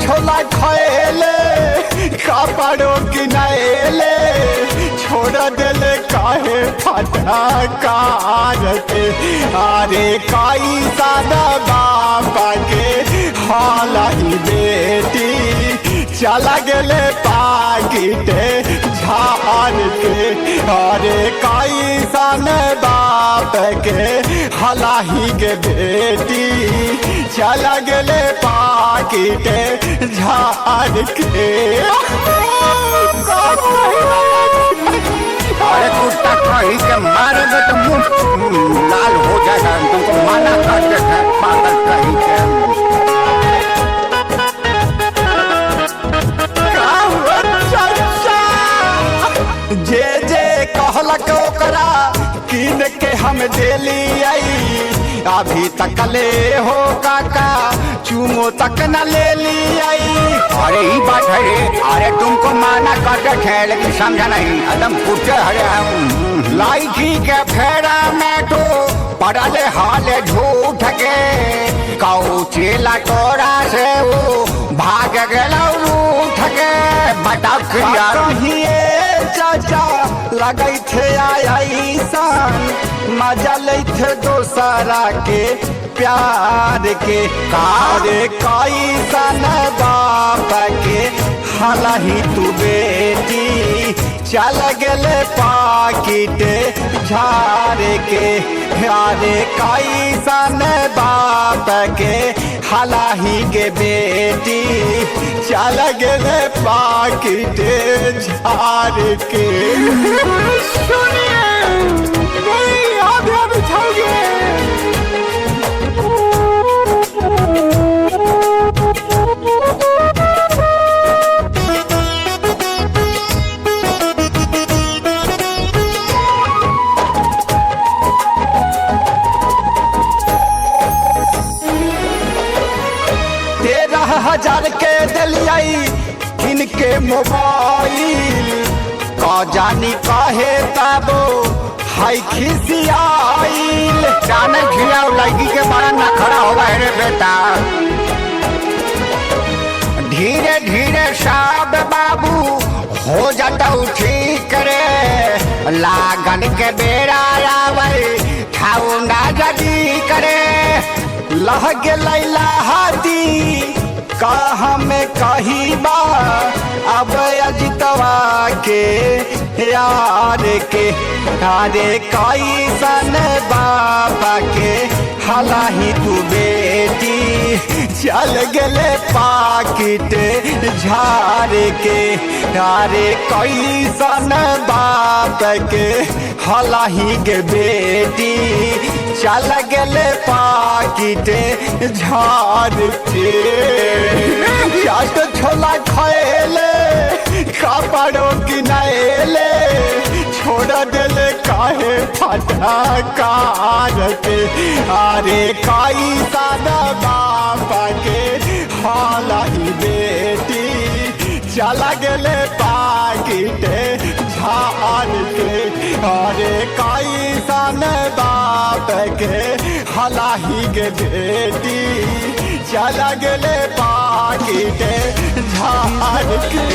छोला खएले कपड़ों की नएले छोड़ देले काहे फटा कार के। अरे काई सादा बापा के हालाही बेटी चला गेले पाकिटे झाड़ के। अरे काई सन बाप के हलाही के बेटी चला गेले पाकिटे झाड़ के। अरे कुत्ता कहीं के मारेगा तो मुंह लाल हो जाएगा। तुमको माना करते थे पागल कहीं के। जे जे कहलक ओकरा किन के हम देली आई अभी तक ले हो काका चुमो तक न ले ली आई। अरे ही बात है रे। अरे तुमको माना करते थे लेकिन समझा नहीं। एकदम कुत्ते हरे लाइकी के फेरा में तो पड़ले हाले झूठ के कौचेला तोरा से वो भाग गया रूठ के। बताओ कहिए चाचा लगई थे आईसान मजा ले थे दोसरा के प्यार के। कारे कई सन बाप के हलाही तू बेटी चल गेले पाकिटे झाड़ के। अरे कई सन बाप के हलाही के बेटी चल गेले पाकिटे झाड़ के। सुनिए अभी छाओगे हजार के दिलियाई इनके मोबाइल का जानी काहे ताबो हाई खिसियाइल। जाने खिया लड़की के बड़ा ना खड़ा होगा रे बेटा। धीरे धीरे सब बाबू हो जाता ठीक रे। लागन के बेड़ा आवे खाऊ ना जदी करे। लह गेलै लहादी कहा में कही बा अब अजितवा के यार के। अरे कई सन बाबा के हलाही तू बेटी चल गेले पाकिटे झाड़ के। अरे कई सन बाप के हलाही के बेटी चल गेले पाकिटे झाड़ के। चाट छोला खएले कपड़ों की नएले छोड़ देले काहे फटा कार के। अरे कई सादा बाप के हलाही बेटी चला गेले पाकिटे झाड़ के। अरे कई सन बाप के हलाही के बेटी चला गेले पाकिटे झाड़ के।